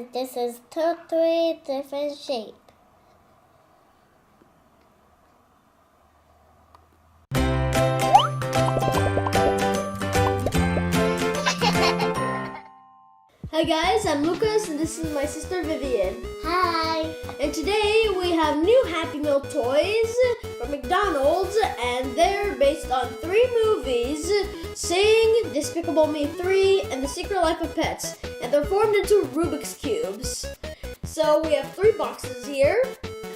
and this is totally different shape. Hi guys, I'm Lucas and this is my sister Vivian. Hi! And today we have new Happy Meal toys from McDonald's, and they're based on 3 movies, Sing, Despicable Me 3, and The Secret Life of Pets. And they're formed into Rubik's Cubes. So we have 3 boxes here.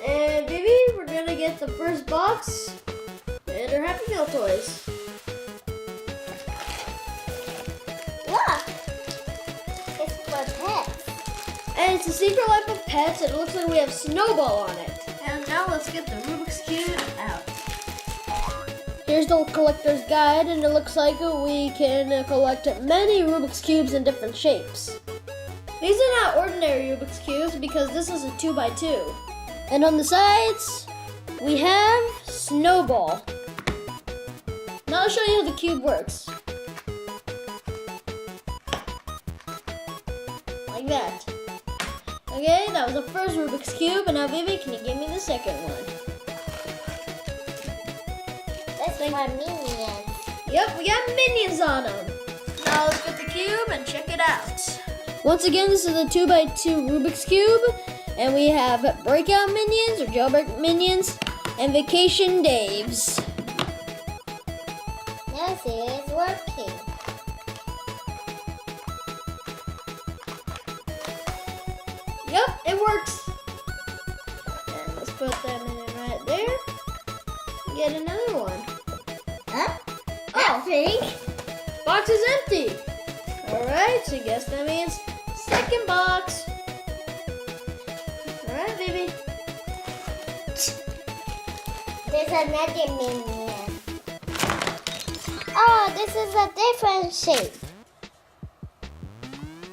And Vivi, we're gonna get the first box and our Happy Meal toys. Look! It's for pets. And it's The Secret Life of Pets, and it looks like we have Snowball on it. And now let's get the Rubik's Cube out. Here's the collector's guide, and it looks like we can collect many Rubik's Cubes in different shapes. These are not ordinary Rubik's Cubes because this is a 2x2. And on the sides, we have Snowball. Now I'll show you how the cube works. Like that. Okay, that was the first Rubik's Cube, and now Vivi, can you give me the second one? That's for minions. Yep, we got minions on them. Now let's get the cube and check it out. Once again, this is a 2x2 Rubik's Cube, and we have Breakout Minions, or Jailbreak Minions, and Vacation Daves. Now see, it's working. Yep, it works. And let's put them in right there. Get another one. Huh? Nothing. Box is empty. Alright, so I guess that means second box. Alright, baby. There's another minion. Oh, this is a different shape.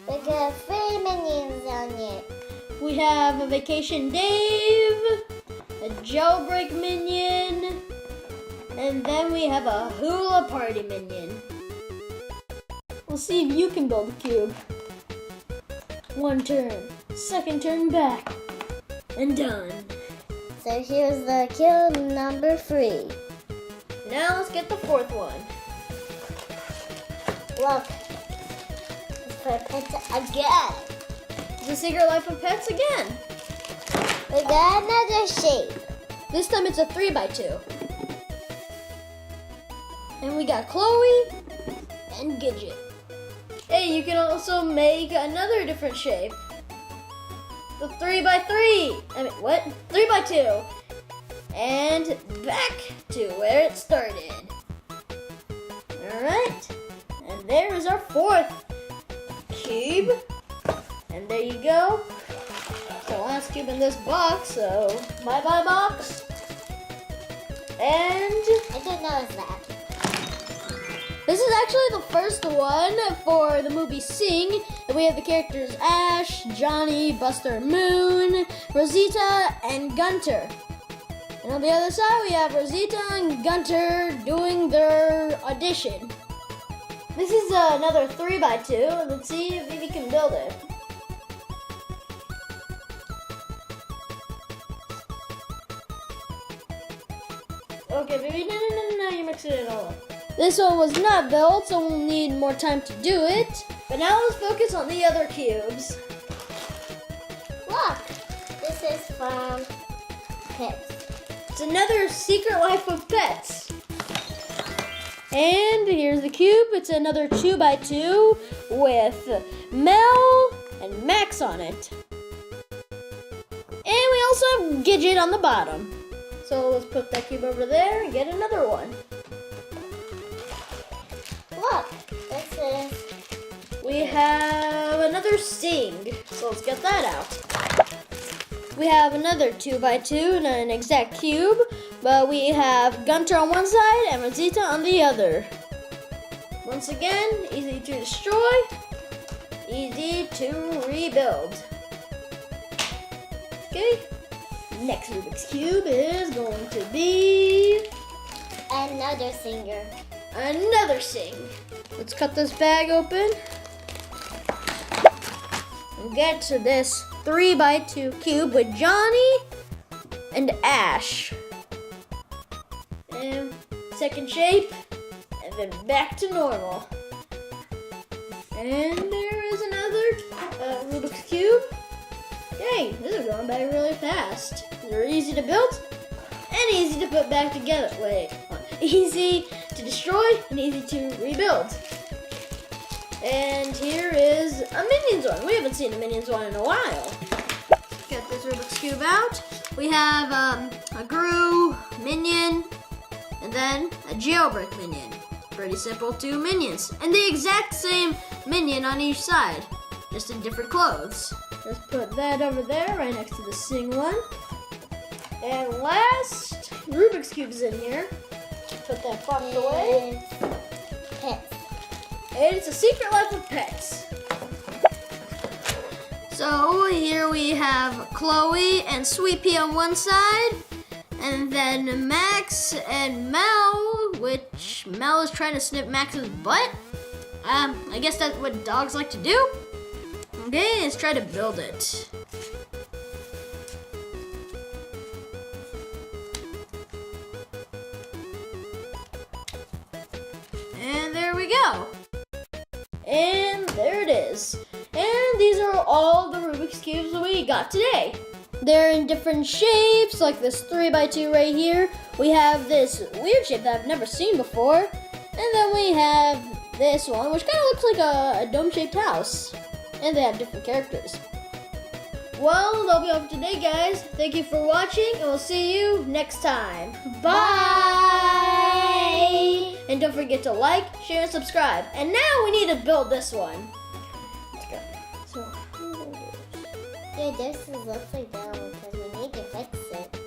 We got 3 minions on it. We have a Vacation Dave, a Jailbreak Minion, and then we have a Hula Party Minion. We'll see if you can build a cube. 1 turn, second turn back, and done. So here's the cube number 3. Now let's get the 4th one. Look. It's for pets again. The Secret Life of Pets again. We got another shape. This time it's a 3x2. And we got Chloe and Gidget. Hey, you can also make another different shape. The 3x3. 3x2. And back to where it started. Alright. And there is our 4th cube. And there you go. So last cube in this box, so bye-bye box. And I don't know if that. this is actually the first one for the movie Sing. And we have the characters Ash, Johnny, Buster Moon, Rosita, and Gunter. And on the other side, we have Rosita and Gunter doing their audition. This is another 3x2. Let's see if we can build it. Okay, baby, no, you're mixing it all up. This one was not built, so we'll need more time to do it. But now let's focus on the other cubes. Look. This is from pets. It's another Secret Life of Pets. And here's the cube. It's another 2x2 with Mel and Max on it. And we also have Gidget on the bottom. So let's put that cube over there and get another one. Look. This is... We have another Sing. So let's get that out. We have another 2x2 and an exact cube. But we have Gunter on one side and Rosita on the other. Once again, easy to destroy, easy to rebuild. Okay, next Rubik's Cube is going to be another singer. Another Sing. Let's cut this bag open. get this 3x2 cube with Johnny and Ash. And second shape, and then back to normal. And there is another Rubik's Cube. Dang, this is going by really fast. They're easy to build and easy to put back together. Wait, easy to destroy and easy to rebuild. And here is a Minions one. We haven't seen a Minions one in a while. Get this Rubik's Cube out. We have a Gru Minion and then a Jailbreak Minion. Pretty simple, 2 minions. And the exact same minion on each side, just in different clothes. Let's put that over there, right next to the Sing one. And last, Rubik's Cube's in here. Put that box away. Pets. And it's a Secret Life of Pets. So here we have Chloe and Sweet Pea on one side, and then Max and Mel, which Mel is trying to snip Max's butt. I guess that's what dogs like to do. Okay, let's try to build it. And there we go. And there it is. And these are all the Rubik's Cubes that we got today. They're in different shapes, like this 3x2 right here. We have this weird shape that I've never seen before. And then we have this one, which kind of looks like a dome-shaped house. And they have different characters. Well, that'll be all for today, guys. Thank you for watching, and we'll see you next time. Bye! And don't forget to like, share, and subscribe. And now we need to build this one. Let's go. So, Yeah, this is upside down because we need to fix it.